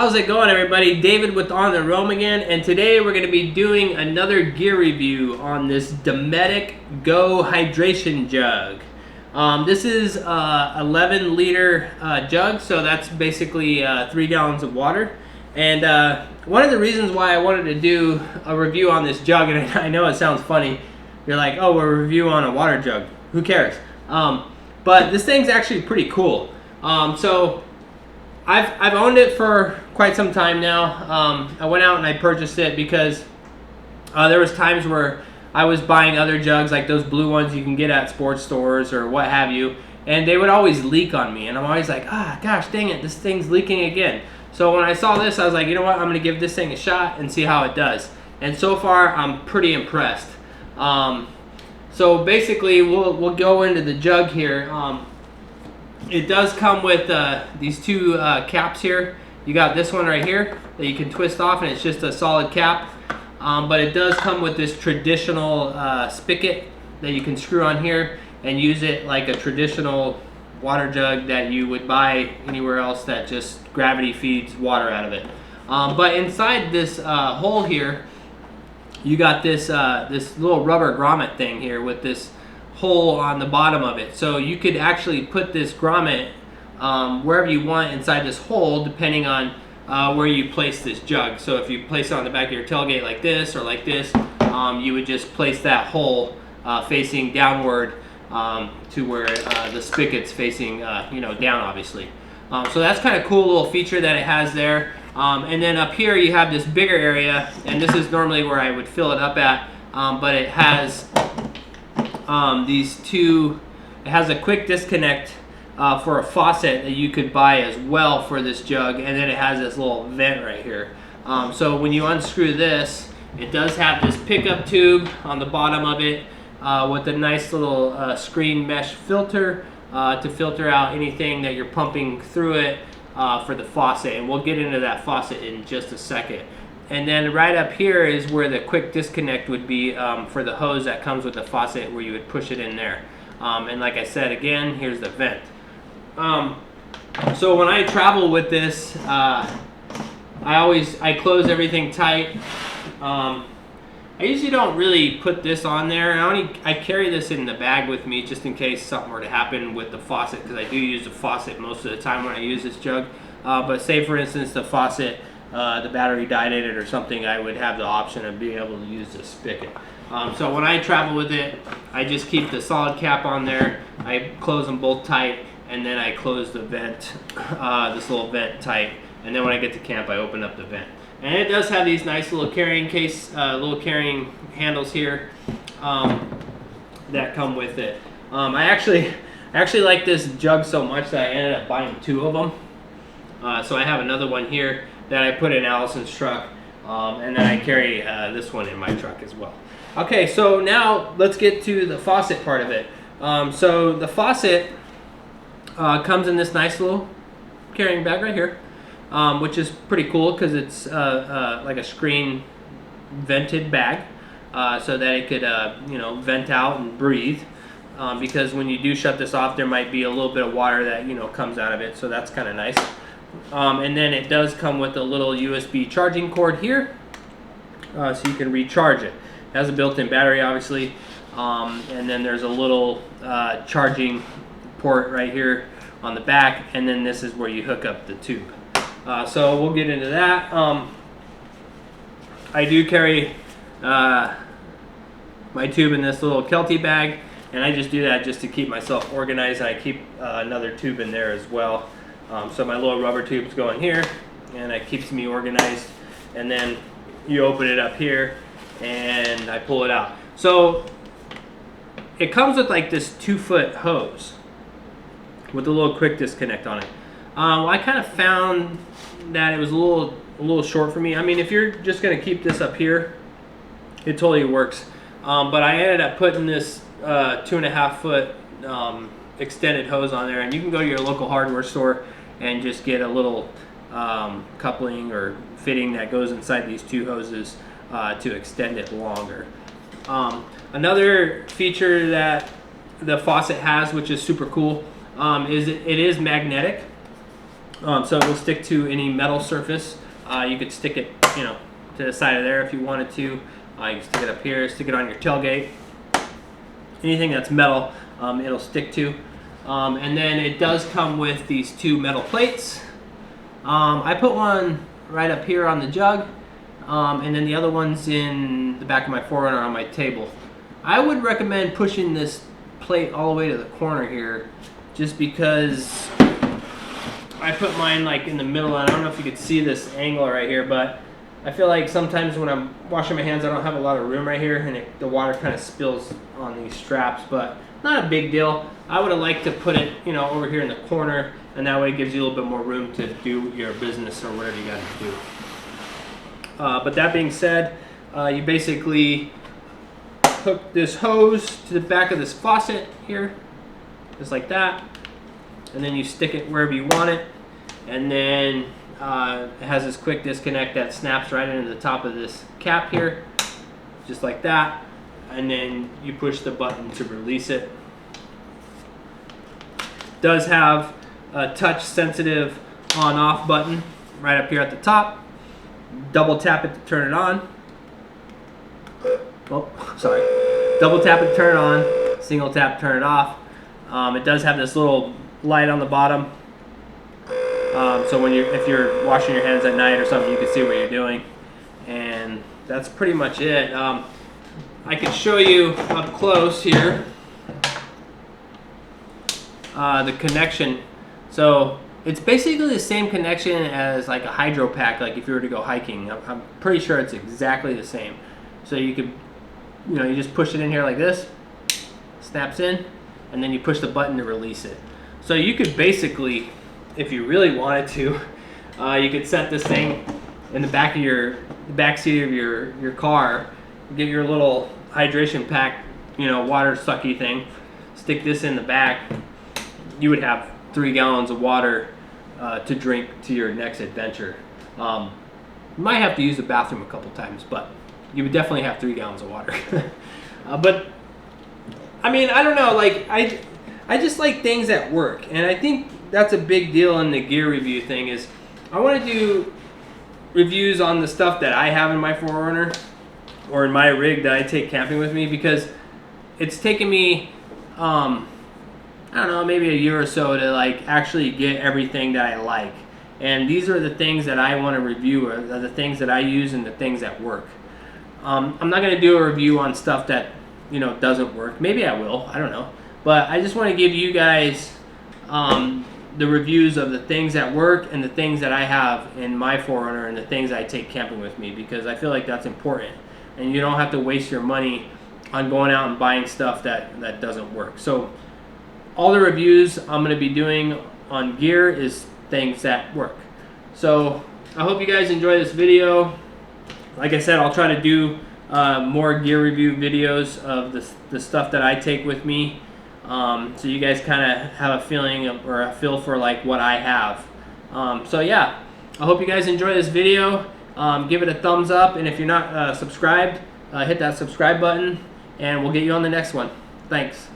How's it going, everybody? David with On the Roam again, and today we're going to be doing another gear review on this Dometic Go hydration jug. This is a 11 liter jug, so that's basically 3 gallons of water. And one of the reasons why I wanted to do a review on this jug, and I know it sounds funny, you're like, oh, we're reviewing on a water jug, who cares? But this thing's actually pretty cool. So I've owned it for quite some time now. I went out and I purchased it because there was times where I was buying other jugs, like those blue ones you can get at sports stores or what have you, and they would always leak on me, and I'm always like, gosh dang it, this thing's leaking again. So when I saw this, I was like, you know what, I'm gonna give this thing a shot and see how it does. And so far, I'm pretty impressed. So basically, we'll go into the jug here. It does come with these two caps here. You got this one right here that you can twist off, and it's just a solid cap. But it does come with this traditional spigot that you can screw on here and use it like a traditional water jug that you would buy anywhere else that just gravity feeds water out of it. But inside this hole here, you got this this little rubber grommet thing here with this hole on the bottom of it. So you could actually put this grommet wherever you want inside this hole, depending on where you place this jug. So if you place it on the back of your tailgate like this or like this, you would just place that hole facing downward to where the spigot's facing down, obviously. So that's kind of cool little feature that it has there. And then up here you have this bigger area, and this is normally where I would fill it up at, but it has these two. It has a quick disconnect for a faucet that you could buy as well for this jug, and then it has this little vent right here. So when you unscrew this, it does have this pickup tube on the bottom of it with a nice little screen mesh filter to filter out anything that you're pumping through it for the faucet, and we'll get into that faucet in just a second. And then right up here is where the quick disconnect would be for the hose that comes with the faucet, where you would push it in there. And like I said, again, here's the vent. So when I travel with this, I close everything tight. I usually don't really put this on there. I carry this in the bag with me just in case something were to happen with the faucet, because I do use the faucet most of the time when I use this jug. But say for instance the faucet, the battery died in it or something, I would have the option of being able to use the spigot. So when I travel with it, I just keep the solid cap on there. I close them both tight, and then I close the vent, this little vent tight. And then when I get to camp, I open up the vent. And it does have these nice little carrying case, little carrying handles here that come with it. I actually like this jug so much that I ended up buying 2 of them. So I have another one here that I put in Allison's truck, and then I carry this one in my truck as well. Okay, so now let's get to the faucet part of it. So the faucet comes in this nice little carrying bag right here, which is pretty cool because it's like a screen vented bag, so that it could vent out and breathe. Because when you do shut this off, there might be a little bit of water that comes out of it, so that's kind of nice. And then it does come with a little USB charging cord here, so you can recharge it. It has a built-in battery, obviously, and then there's a little charging port right here on the back, and then this is where you hook up the tube. So we'll get into that. I do carry my tube in this little Kelty bag, and I just do that just to keep myself organized, and I keep another tube in there as well. So my little rubber tube's going here, and it keeps me organized. And then you open it up here, and I pull it out. So it comes with like this 2-foot hose with a little quick disconnect on it. Well, I kind of found that it was a little short for me. I mean, if you're just gonna keep this up here, it totally works. But I ended up putting this 2.5-foot extended hose on there, and you can go to your local hardware store and just get a little coupling or fitting that goes inside these 2 hoses to extend it longer. Another feature that the faucet has, which is super cool, is it is magnetic. So it will stick to any metal surface. You could stick it, you know, to the side of there if you wanted to. You can stick it up here, stick it on your tailgate. Anything that's metal, it'll stick to. And then it does come with these 2 metal plates. I put one right up here on the jug, and then the other one's in the back of my 4Runner on my table. I would recommend pushing this plate all the way to the corner here, just because I put mine like in the middle, and I don't know if you could see this angle right here, but I feel like sometimes when I'm washing my hands I don't have a lot of room right here, and the water kind of spills on these straps, but not a big deal. I would have liked to put it, you know, over here in the corner, and that way it gives you a little bit more room to do your business or whatever you got to do. But that being said, you basically hook this hose to the back of this faucet here, just like that, and then you stick it wherever you want it, and then it has this quick disconnect that snaps right into the top of this cap here, just like that, and then you push the button to release it. It does have a touch sensitive on-off button right up here at the top. Double tap it to turn it on. Oh, sorry. Double tap it to turn it on. Single tap, turn it off. It does have this little light on the bottom. So if you're washing your hands at night or something, you can see what you're doing. And that's pretty much it. I can show you up close here the connection. So it's basically the same connection as like a hydro pack, like if you were to go hiking. I'm pretty sure it's exactly the same. So you could, you know, you just push it in here like this, snaps in, and then you push the button to release it. So you could basically, if you really wanted to, you could set this thing in the back seat of your car, get your little hydration pack, you know, water sucky thing, stick this in the back. You would have 3 gallons of water to drink to your next adventure. You might have to use the bathroom a couple times, but you would definitely have 3 gallons of water. But I mean, I don't know, like I just like things that work, and I think that's a big deal in the gear review thing. Is I want to do reviews on the stuff that I have in my 4Runner or in my rig that I take camping with me, because it's taken me I don't know, maybe a year or so to like actually get everything that I like. And these are the things that I want to review, or the things that I use and the things that work. I'm not going to do a review on stuff that, you know, doesn't work. Maybe I will, I don't know. But I just want to give you guys the reviews of the things that work and the things that I have in my 4Runner and the things I take camping with me, because I feel like that's important. And you don't have to waste your money on going out and buying stuff that doesn't work. So all the reviews I'm going to be doing on gear is things that work. So I hope you guys enjoy this video. Like I said, I'll try to do more gear review videos of the stuff that I take with me, so you guys kind of have a feeling or a feel for like what I have. So yeah, I hope you guys enjoy this video. Give it a thumbs up, and if you're not subscribed, hit that subscribe button, and we'll get you on the next one. Thanks.